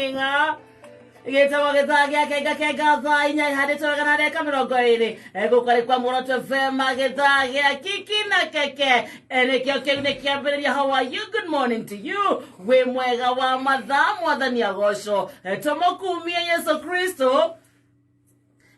Moringa. Gitawa gitagia kega zainya hadi toka na deka mirongo iri. Ego kari kwa Moroto FM gitagia kiki na keke. Ene kio kene kiambiria, how are you? Good morning to you. We mwega wa madhamu wa dhani agosho. Tomo kumia Yesu Kristo.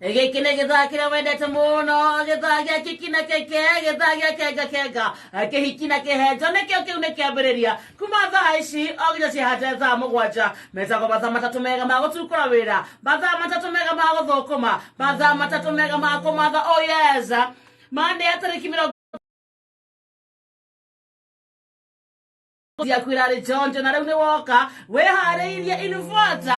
Ege kine githakire wendete muno githagia kikina keke githagia kega kehikina kehenjo nikio kiu nikiambiriria kuma thaa ici ogija cihate thaa mugwanja metago mathaa matatu mega ma gutukura wira mathaa matatu mega ma guthukuma mathaa matatu mega ma kumatha. Oh yes, Monday atariki mĩrongo ya kwirari jonjo na riu ni woka wehariirie infuata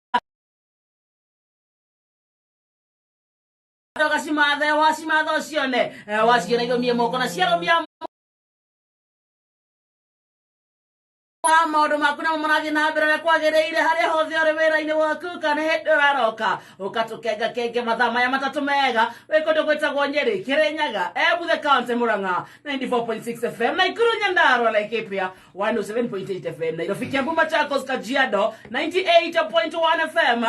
Doga simathe wa simatho cione waciona igomie moko na ciaromia wa maundu maku na marathi na mbere kwagireire haria hothe uri wira-ini waku kana hindi uraroka ukatukenga kenge mathaa maya matatu mega wikundu gwitagwo Nyeri, Kirinyaga, Embu County, Murang'a 94.6 FM, Nakuru, Nyandarua, Laikipia 107.8 FM, Nairobi, Kiambu, Machakos, Kajiado 98.1 FM.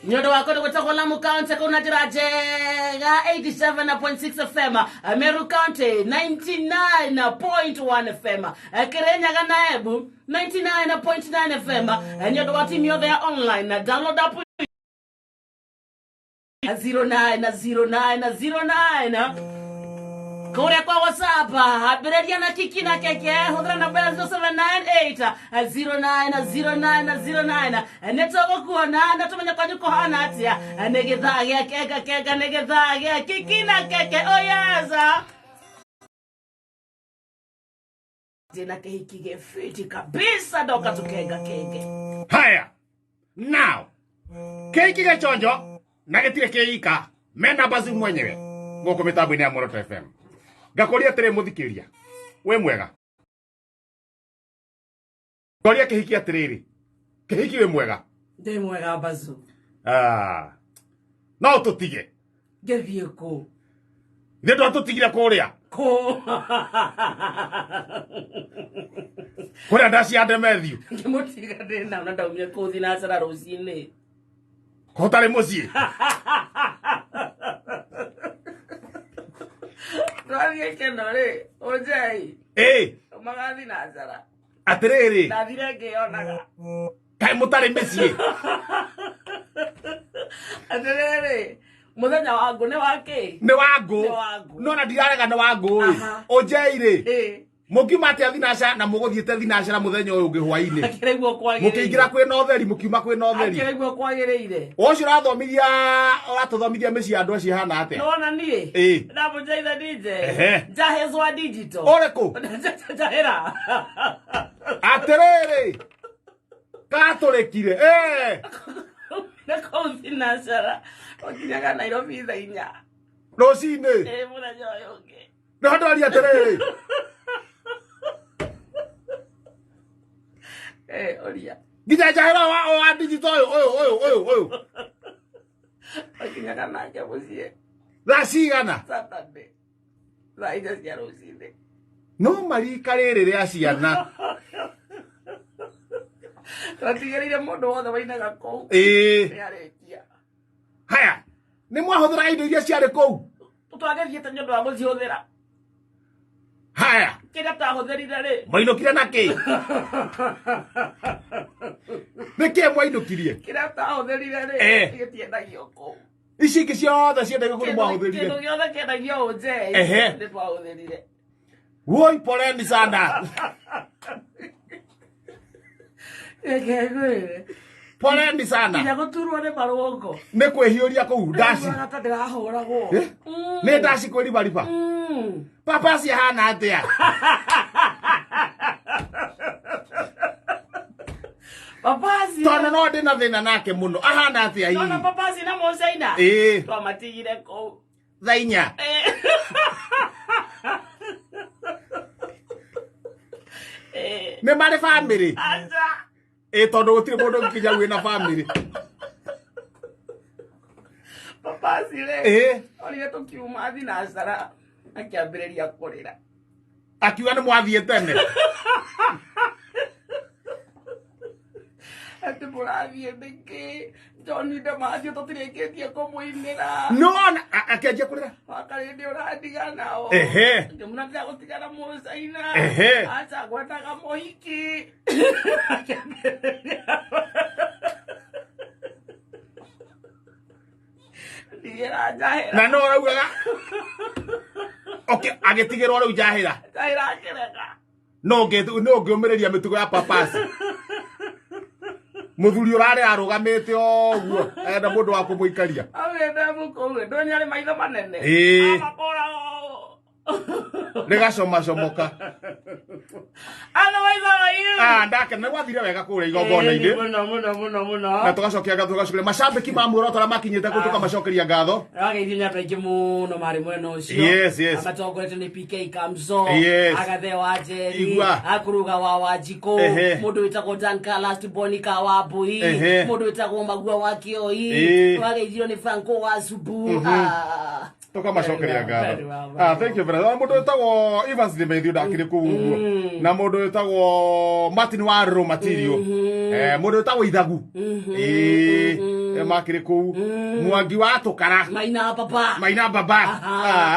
Nyodo wako kutoka Lamu County kuna Jirajega 87.6 FM, Meru County 99.1 FM, Kirinyaga na Embu 99.9 FM. Nyodo wa timu yote ya online na download app 0909. Kore kwa WhatsApp abireria na kiki na keke hudra na bela 0798 090909. Netogo kuona natumenya kwa nyuko hana atia negithagia kega negithagia kiki na keke. Oh yes, tena kehiki gefiti kabisa doka tukenga kenge. Haya now keki gachonjo na getire keika mena bazi mwenyewe ngoko mitabu-ini ya Moroto FM gakoria tere muthikiria we mwega koria kehiki atiriri kehiki we mwega Ndi mwega bazu no tutige gethie ku ndio tutigire kuria ko kuria ndasi ande Matthew ngimutiga ndina na ndaumia kuthi na cara rucini kotare mucii Rani kenore ojai magathi na cara atiriri ndathire ngionaga kai mutare micii atiriri muthenya wangu ni waki ni wangu no na ndirarega ni wangu ojeire mukiuma ati thinacara na muguthiete thinacara muthenya uyu ungi hwaini akireguo kwagirire mukiingira kwina utheri mukiuma kwina utheri akireguo kwagirire ucio uratuthomithia micii andu acio hana atia nona nie ndamujaitha DJ njahezwa digital uriku njahera atiriri katurikire na thinacara okinyaga Nairobi thaa 4 rucini muthenya uyu ungi no ndwaria atiriri oria nginya njahera wa digital uyu okinyaga nake mucie thaa cigana Saturday thaa 4 cia rucini no marika riri ria ciana tatigereire mundu wothe wainaga kou niarekia. Haya ni mwahuthira indo iria ciari kou tutwagethie nyondo wa gucihuthira. Haya kira tahutherire ri mainukire naki niki mainukirie kira tahutherire ri gitiendagio kou ici ingi ciothe ciendagio kuri mwahuthirire kindu giothe kiendagio uje ni twahutherire. Woi poleni sana poleni sana ina guturwo ni maruongo ni kwihiuria kou ndasi hata ndirahuragwo ni ndasi kwiri bariba papa cia hana atia papasi tona no ndina thina nake muno ahana atia hihi tona papasi na mucaina twamatigire kou thaa 4 ni mari family tondu gutire mundu nginya wina family papasi le oria tukiuma thinacara akiambiriria kurira akiuga ni mwathie tene Ati mũrathiĩ nĩkĩ? John Damasio tũtirĩkĩtie kũmũinĩra. No, akĩanjia kũrĩra. Wakarĩ nĩ ũrandigana o. Ehe. Ndĩmũnatira gũtigana mũcaina. Ehe. Aca ngwendaga mũhiki. Ndigĩra njahĩra. Na no ũraugaga. Okay, agĩtigĩrwo rĩu njahĩra. Njahĩra akĩrega. No ngĩũmĩrĩria mĩtugo ya papasi. Mũthuri ũrarĩ arũgamĩte ũguo enda mũndũ wa kũmũikaria. Awĩenda mũkũwe ndonye arĩ maitho manene. Amakora Nĩgacomacomoka. Ana maitho maitho. Ndake nĩ gwathire wega kũrĩa igongona-inĩ. Mũno. Na tũgacokia ngatho tũgacokeria macambĩki ma muoroto arĩa makinyĩte kũ tũkamacokeria ngatho. Ageithio nĩ andũ aingĩ mũno marĩ mwena ũcio. Yes. Amatongoretio nĩ PK Kamso. Yes. Agathe wa Njeri. Igua. Akuruga wa Wanjikũ. Mũndũ wĩtagwo Dan Carlos Bonica wa Mbui. Mũndũ wĩtagwo Magua wa Kioi. Ageithio nĩ Franco wa Subu. Tukamacokeria ngatho. Thank you very much. Mũndũ wĩtagwo Evans Ndĩmeithio ndakĩrĩ kũu ũguo. Na mũndũ wĩtagwo Martin wa Raw Material. Mũndũ wĩtagwo Ithagu. Makĩrĩ kũu. Mwangi wa Tũkara. Maina Baba.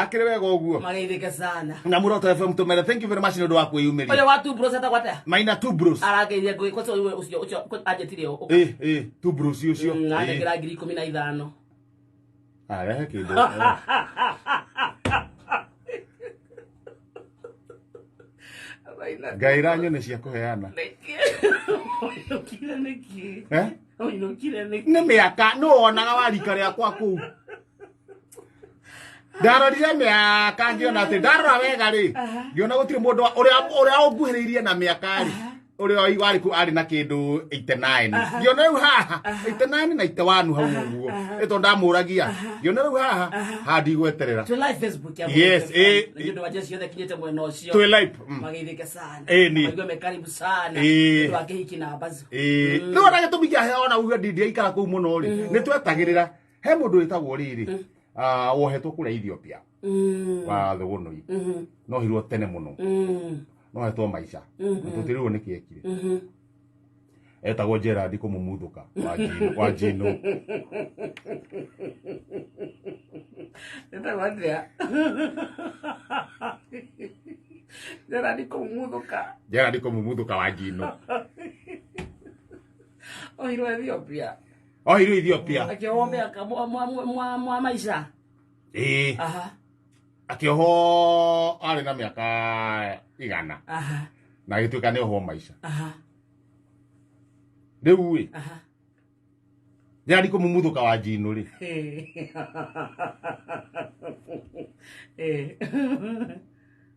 Akĩrĩ wega ũguo. Mageithĩke sana. Na Muoroto FM tũmere. Thank you very much nĩ ũndũ wa kwĩyumĩria. Oyo wa Two Bros etagwo atĩa? Maina Two Bros. Arageithia ngwĩ ũcio anjĩtire o. Two Bros ũcio. Nandĩkĩra 15,000. Rehe kĩndũ. Ngaĩra nyone cia kũheana. Nĩ mĩaka nĩ wonaga warika rĩakwa kũu. Ndarorire mĩaka ngĩona atĩ ndarora wega rĩ ngĩona gũtirĩ mũndũ ũrĩa ũnguhĩrĩirie na mĩaka rĩ ũrĩa warĩ kũ arĩ na kĩndũ 89. Ngĩona rĩu haha 89 na 81 hau ũguo ĩto ndamũragia ngĩona rĩu haha handigweterera. Twĩ live Facebook ya Yes, ndio waje ciothe kinyete mwena ũcio. Twĩ live. Mageithĩke sana. Magĩo me karibu sana. Ndio akĩhiki na bazu. Nĩ wona gĩtũmi kĩa heho na uga ndindi aikara kũu mũno rĩ nĩ twetagĩrĩra he mũndũ wĩtagwo rĩrĩ wohetwo kũrĩa Ethiopia wa thũgũnũi no hirwo tene mũno no hetwo maica tũtirĩrwo nĩ kĩekire etagwo Gerard kũmũmuthũka wa Jino etagwo atĩa Gerard kũmũmuthũka wa Jino ohirwo Ethiopia akĩohwo mwa maisha akĩohwo arĩ na mĩaka 100 na agĩtuĩka nĩ ohwo maisha rĩu ĩ Gerard kũmũmuthũka wa Jino rĩ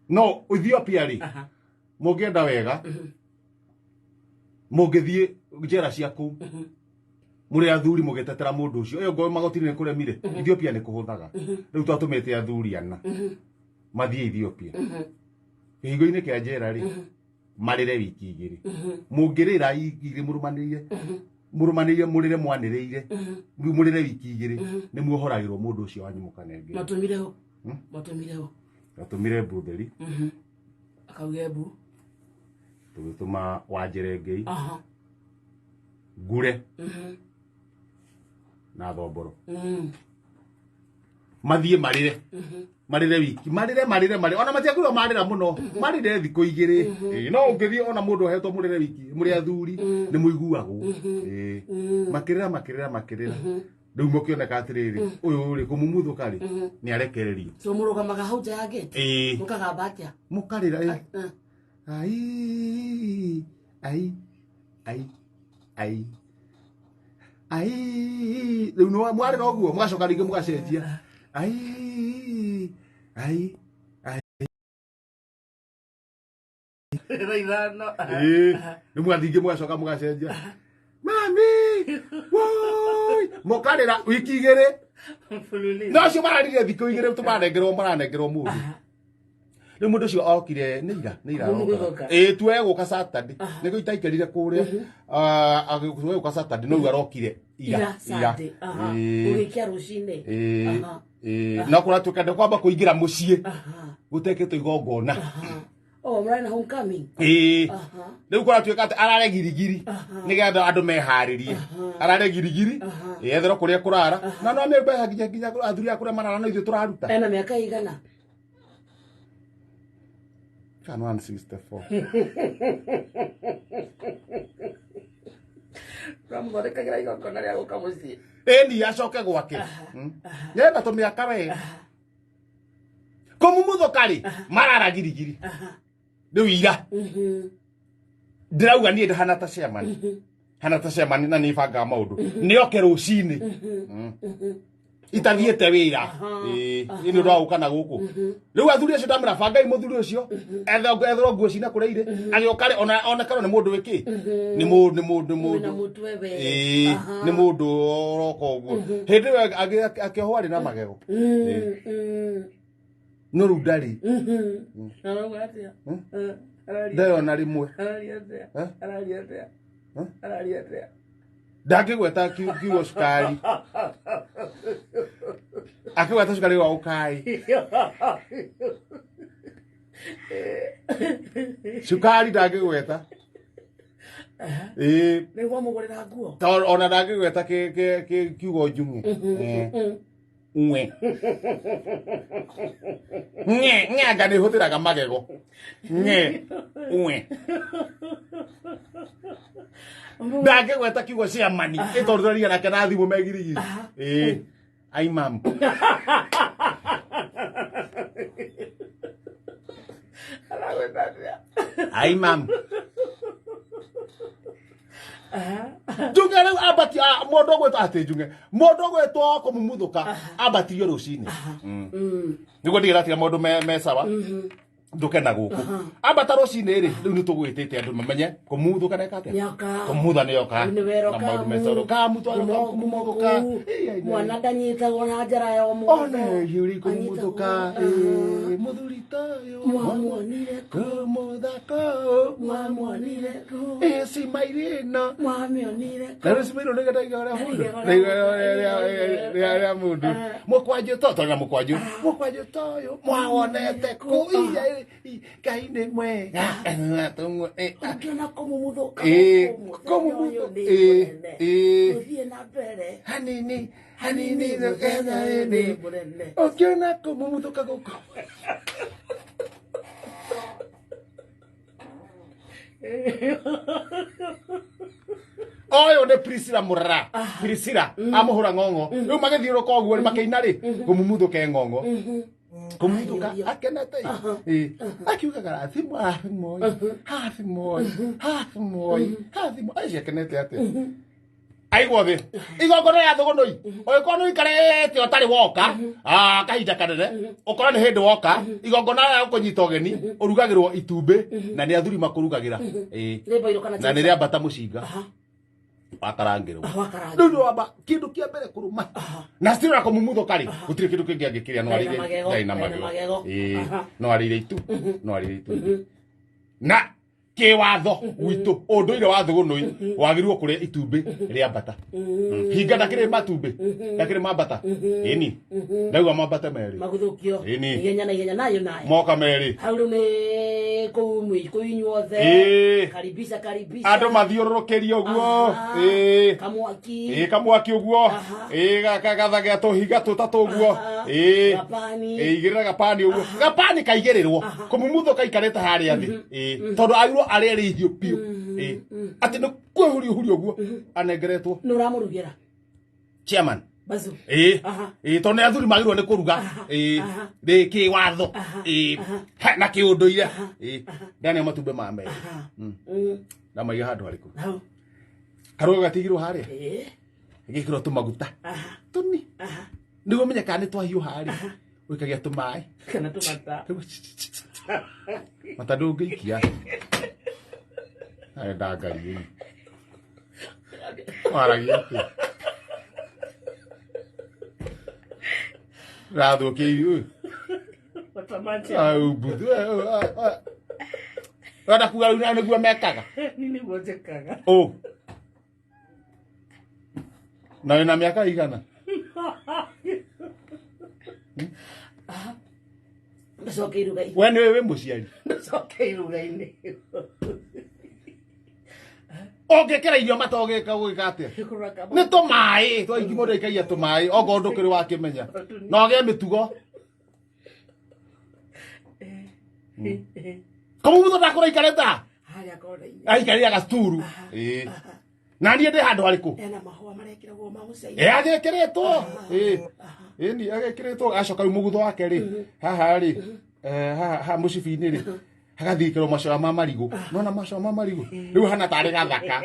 no Ethiopia rĩ mũngĩenda wega mũngĩthiĩ njera cia kũu mũrĩ athuri mũgĩtetera mũndũ ũcio ũyũ ngoĩ magoti-inĩ nĩ kũremire Ethiopia nĩ kũhũthaga rĩu twatũmĩte athuri ana mathiĩ Ethiopia kĩhingo-inĩ kĩa njera rĩ marĩre wiki 2 mũngĩrĩra igĩrĩ mũrũmanĩrĩire mũrĩre mwanĩrĩire mũrĩre wiki 2 nĩ muohoragĩrwo mũndũ ũcio wanyu mũkanenge matũmire Mbutheri akauge Mbu tũgĩtũma Wanjerengei Ngure na Thomboro mathiĩ marĩre wiki marĩre ona matiagĩrĩirwo marĩra mũno marĩre thikũ 2 no ũngĩthiĩ ona mũndũ ohetwo mũrĩre wiki mũrĩ athuri nĩ mũiguagwo makĩrĩra rĩu mũkĩoneka atĩrĩrĩ ũyũ rĩ kũmũmuthũka rĩ nĩ arekererio so mũrũgamaga hau nja ya gate mũkagamba atĩa mũkarĩra rĩu no mwarĩ na ũguo mũgacoka rĩngĩ mũgacenjia nĩ mwathingi mũgacoka mũgacenjia mami woi mũkarĩra wiki 2 no cio mararire thikũ 2 tũmarengerwo mũndũ rĩu mũndũ ũcio okire nĩ ira tuwe gũka Saturday nĩguo itaikarire kũrĩa agĩtuwe gũka Saturday no arokire ira ũgĩkia rũcinĩ no kũratuĩka kwamba kũingĩra mũciĩ gũtekĩtwo igongona Oh, mrana homecoming. Riu kwa tuika ati arare girigiri nigetha andu meharirie arare girigiri yethero kuria kurara na no me mbeca nginya athuri akuria marara no ithu turaruta Ena miaka igana kan 164 Ramthondekagira igongona ria guka mucii ni acoke gwake yenda to miaka we komumuthukari marara girigiri riu ira ndirauga nie ndahana ta chairman na ni banga maundu nioke rucini itathiete wira ni ndu auka na guku riu athuri acio ndamira bangai muthuri ucio ethero nguo cina kureire agioka ona kana ni mundu wiki ni mundu ni mundu roko uguo hindi akiohwa ri na magego no ru ndari ndayona rimwe ndangigweta kiugo cukari akigweta cukari wa ukai cukari ndangigweta niguo mugurira nguo ona ndangigweta kiugo njunge Nge anga ni hutiraga magego nge ndage gweta kiugo cia mani itoruraria nake na thimu megirigi ai mam ai mam Junge rĩu ambati mũndũ gwetwo atĩ Junge mũndũ gwetwo kũmumuthuka ambatirio rũcinĩ nĩguo ndigĩratiga maũndũ me sawa nduke na guku ambata rũcinĩ rĩ rĩu nĩ tũgwĩtĩte andũ mamenye kũmumuthuka neka atĩa kũmutha nĩoka na maũndũ me sawa kamutwara kũmumuthuka mwana ndanyitagwo na njara ya mũndũ ona yuri kũmumuthuka mũthuri toyo mwamuonire kũmuthako mwamuonire simairino mwamionire na simairino nĩ gataiga ũrĩa mũndũ rĩa mũndũ mũkwanjũ totona mũkwanjũ toyo mwawonete kũ Ngai nĩ mwega ũngĩona kũmumuthuka ũthiĩ na mbere hanini ũngĩona kũmumuthuka gũkũ oyo nĩ Priscilla Murara Priscilla amuhura ng'ong'o rĩu magĩthiũrũka ũguo makĩina rĩ kũmumuthuke ng'ong'o kumuduka akenete akiugaga rathimo hathimo aici akenete ate aigua thi igongona ya thugunui ũgĩkorwo nĩ ũikarĩte ũtarĩ woka kahinda kanene ũkorwo nĩ hĩndĩ woka igongona ya gũkũnyita ũgeni ũrugagĩrwo itumbĩ na nĩ athuri makũrugagĩra na nĩ rĩambata mũcinga wakarangirwo rĩu nĩ wamba kĩndũ kĩa mbere kũrũma na citirĩ na kũmumuthuka rĩ gũtirĩ kĩndũ kĩngĩ angĩkĩrĩa no arĩire na magego no arĩire itu na kiwatho gwitũ ũndũire wa thũgũnũi wagĩrĩirwo kũrĩa itumbĩ rĩambata hinga ndakĩrĩ matumbĩ ndakĩrĩ mambata ĩni ndauga mambata merĩ maguthũkio ĩni ihenya nayo moka merĩ hau rĩu nĩ kũu inyuothe karibisha andũ mathiũrũrũkĩrie ũguo kamwaki ũguo gatha gĩa tũhinga tũtatũ ũguo igĩrĩra gapani ũguo gapani kaigĩrĩrwo kũmumuthuka ikarĩte harĩa thĩ tondũ agirwo arĩa rĩhio piũ atĩ nĩ kwĩhurio ũguo anengeretwo nĩ ũramũrugĩra chairman Bazu tondũ nĩ athuri magĩrĩirwo nĩ kũruga kĩwatho na kĩũndũire ndĩanĩa matumbĩ ma merĩ ndamaiga handũ harĩkũ karũga gatigirwo harĩa gĩkĩrwo tũmaguta tũni nĩguo menye kana nĩ twahiũha harĩa ũikagia tũmaĩ kana tũmata mata ndũngĩikia ayo ndangari waragia atĩa rathũkĩirio buthu rada kuga rĩu nĩguo mekaga nĩguo njĩkaga na wĩna mĩaka igana Ndacoke iruga-inĩ. We nĩwe wĩ mũciari. Ndacoke iruga-inĩ. Ũngĩkĩra irio matogĩka gwĩka atĩa? Nĩ tũmaĩ, twaingĩ mũndũ aikagia tũmaĩ, okorwo ndũkĩrĩ wakĩmenya. Na ũgĩe mĩtugo. Kamũmũtho ndakũraikarĩte ha? Harĩa kondo-inĩ. Aikarĩra gacuturu. Na niĩ ndĩ handũ harĩkũ? Ena mahũa marekĩragwo ma gũcaina. Agĩkĩrĩtwo. Ĩni agĩkĩrĩtwo acoka rĩu mũgutho wake rĩ. Haha rĩ. Haha mũcibi-inĩ rĩ. Hagathikĩrwo macoya ma marigũ. Nona macoya ma marigũ. Rĩu hana tarĩ gathaka.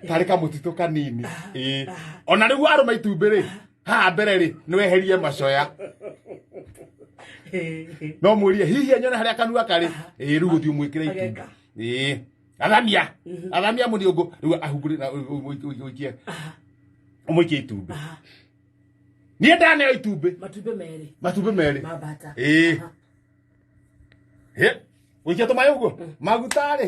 Tarĩ kamũtitũ kanini. Ona rĩu arũma itumbĩ rĩ. Haha mbere rĩ. Nĩweherie macoya. No mũrie hihi nyone harĩa kanua karĩ. Rĩu gũthiĩ mwĩkĩre itumbĩ. Athamia. Athamia mũniũngũ. Rĩu ahungũrĩ na ũikie. Ũmũikie itumbĩ. Niĩ ndaneo itumbĩ. Matumbĩ merĩ. Matumbĩ merĩ. Mabata. Ũikia tũmaĩ ũguo? Maguta rĩ.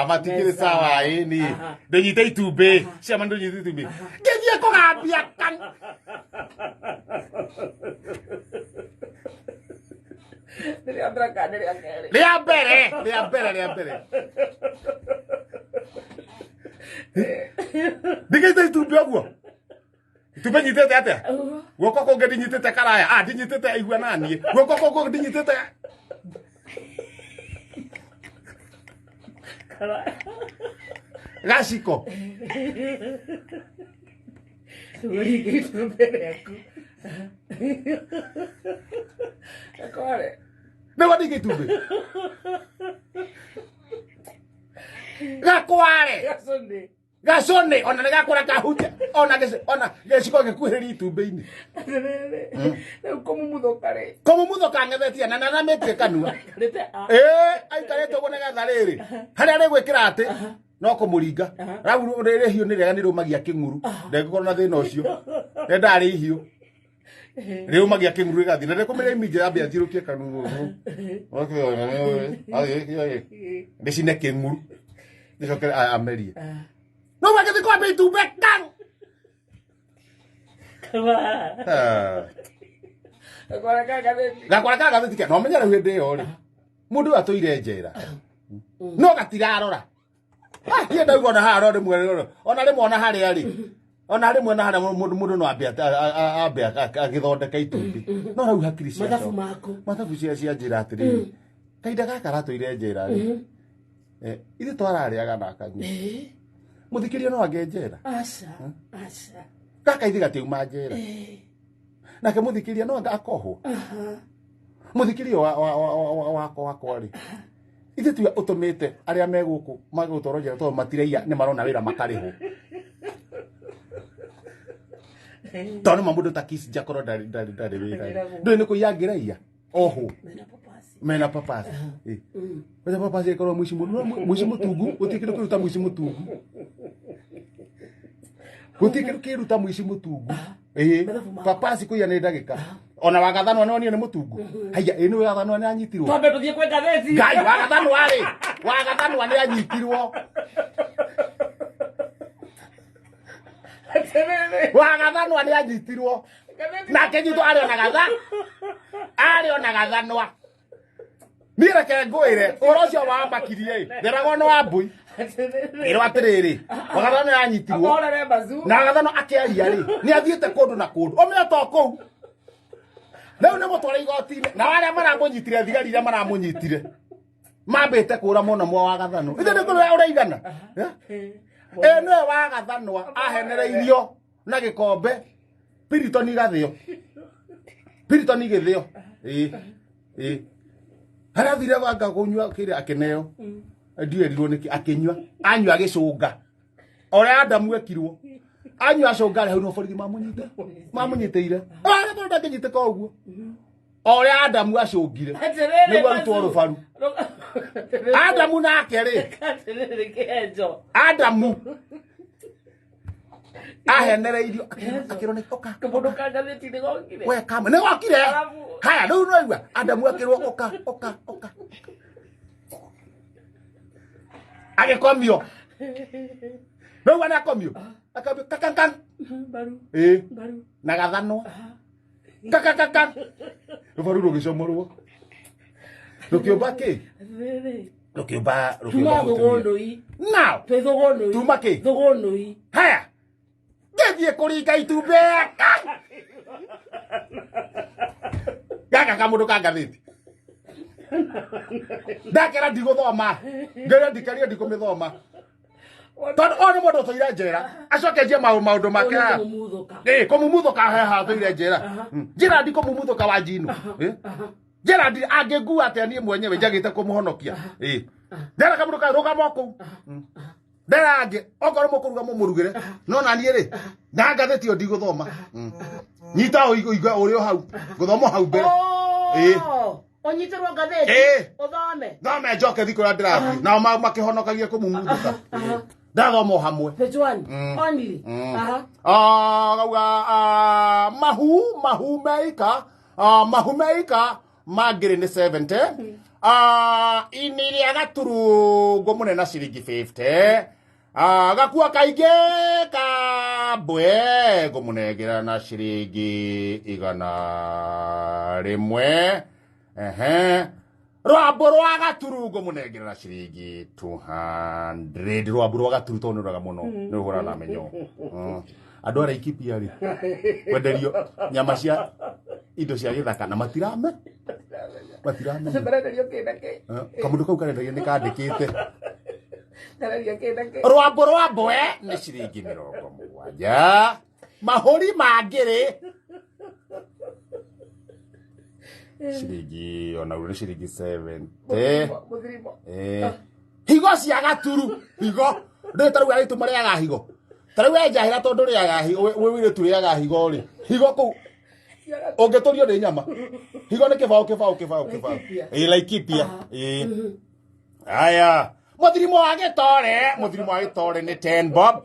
Matikĩrĩ sawa ĩni. Ndũnyite itumbĩ. Ciama ndũnyite itumbĩ. Ngĩthiĩ kũgambia kan. Rĩa mbere. Ndĩgĩte itumbĩ ũguo. Itumbĩ nyitĩte atĩa? Guoko kũngĩ ndinyitĩte karaya. Ndinyitĩte igua naniĩ. Guoko kũngĩ ndinyitĩte gaciko. Nĩguo ndĩige itumbĩ. Gakware. Gacone ona nĩgakũra kahutia ona gĩciko gĩkuhĩrĩria itumbĩ-inĩ. Kũmũmũtho kang'ethetie na nanamĩtie kanua. Aikarĩte ũguo nĩgetha rĩrĩ. Harĩa rĩgwĩkĩra atĩ no kũmũringa. Rĩu rĩrĩ hiũ nĩ rĩega nĩrĩũmagia kĩng'uru. Ndĩngĩkorwo na thĩna ũcio. Nĩndarĩ ihiũ. Rĩũmagia kĩng'uru gĩgathiĩ. Na ndĩkũmĩrĩa iminji yambia thiũrũkie kanua ũguo. Ndĩcine kĩng'uru. Ndĩcoke amerie. No wagĩthiĩ kwambia itumbĩ kan. Gakwara ka gathĩti kĩa. No menyera hĩndĩ ĩyo rĩ. Mũndũ atũire njera. No gatirarora. Hiĩ ndaigua ona haha rĩmwe ona rĩmwe ona harĩa rĩ. Ona rĩmwe na harĩa mũndũ no ambia agĩthondeka itumbĩ. No rĩu hakiri cia. Mathabu cia njĩra atĩrĩrĩ. Kahinda gaka ratũire njera rĩ. Ithuĩ twararĩaga na akanyua. Mũthikĩria no age njera. Aca. Gaka ithuĩ gatiuma njera. Nake mũthikĩria no akohwo. Mũthikĩria wakwa rĩ. Ithuĩ tu ũtũmĩte arĩa me gũkũ magũtwarwo njera tondũ matireiya nĩ marona wĩra makarĩhwo. Tondũ mũndũ ta Kiss Jakorwo ndarĩ wĩra. Ndũĩ nĩ kũiya angĩreiya. Oho. Mena papasi. Wena papasi ĩkorwo mũici mũtungu. Gũtirĩ kĩndũ kĩruta mũici mũtungu. Gũtirĩ kĩndũ kĩruta mũici mũtungu. Papasi kũiya nĩ ndagĩka. Ona wagathanwa nĩ onio nĩ mũtungu. Haiya nĩ wagathanwa nĩ anyitirwo. Twambe tũthiĩ kwĩ ngathĩti. Ngai wagathanwa rĩ. Wagathanwa nĩ anyitirwo. Wagathanwa nĩ anyitirwo. Nake nyitwo arĩ ona gathanwa. Niĩ reke ngwĩre ũhoro ũcio wambakirie nderagwo nĩ Wambui. Ĩrwo atĩrĩrĩ wagathanwa nĩ anyitirwo. Na wagathanwa akĩaria rĩ nĩ athiĩte kũndũ na kũndũ. Ũmĩota kũu. Rĩu nĩ mũtware igoti-inĩ. Na arĩa maramũnyitire thigari iria maramũnyitire. Mambĩte kũra mũno mwa wagathanwa. Ithe nĩ kũrĩa ũraigana. Nĩwe wagathanwa ahenereirio na gĩkombe. Piriton igathĩo. Piriton igĩthĩo. Harĩa thire wanga kũnyua kĩrĩa akĩneo. Ndierirwo nĩkĩ akĩnyua. Anyua agĩcũnga. Ũrĩa Adamu ekirwo. Anyua acũnga hau no borithi mamũnyitĩire. Tondũ ndangĩnyitĩka ũguo. Ũrĩa Adamu acũngire. Nĩguo arutwo rũbaru. Adamu nake rĩ. Adamu ahenereirio akĩrwo nĩ oka. Kamundu ka ngathĩti-inĩ gokire. We kama nĩ gokire. Haya rĩu no igua Adamu akĩrwo oka. Agĩkomio. Rĩu anakomio. Akambia kakankan. Baru. Na gathanwa. Kaka. Varu gicomorwo. Rukiumba ki? Rukiumba Thogondoi. Now. Thogondoi. Tuma ki? Thogondoi. Haya. Ngethie kuringa itumbe. Gaka kamundu ka ngathiti. Ndakera ndiguthoma. Ngere ndikaria ndikumithoma. Tondu o ni mundu tuire njera. Acokenjie maundu make. Kumumuthuka heha tuire njera. Njira ndikumumuthuka wa njino. Njira angingua atia nie mwenyewe njagite kumuhonokia. Ndera kamundu ka rugama ku. Ndera ange okorwo mukuruga mumurugire. No na nie ri. Na ngathiti o ndiguthoma. Nyita uigwa uri o hau. Guthoma hau mbere. Onyitirwo ngatheti. Uthome. Thome njoke thiku ya ndirathi. Nao makihonokagia kumumuthuka. Ndathoma hamwe. Page 1. Only. Gauga mahu meika magiri ni 70. Iniri agaturungu munena ciringi 50. Gakua kaingi kabwe ngumunengera na ciringi 100. Rwambo rwa gaturu ngumunengera na ciringi 200. Rwambo rwa gaturu tondu raga muno ni ruhura na menyo. Andu ara ikipia ri kwenderio nyama cia indo cia githaka na matirame. Kamundu kau karendagia ni kandikite. Rwambo ni ciringi 70. Mahuri mangiri ciringi ona uri ciringi 70. Higo cia gaturu higo ndetaru ari tumariaga higo taru enjahira tondu riaga higo we wire turiaga higo ri higo ku ongeturio ni nyama higo ni kibao Laikipia aya muthirimo wa gitore ni 10 bob.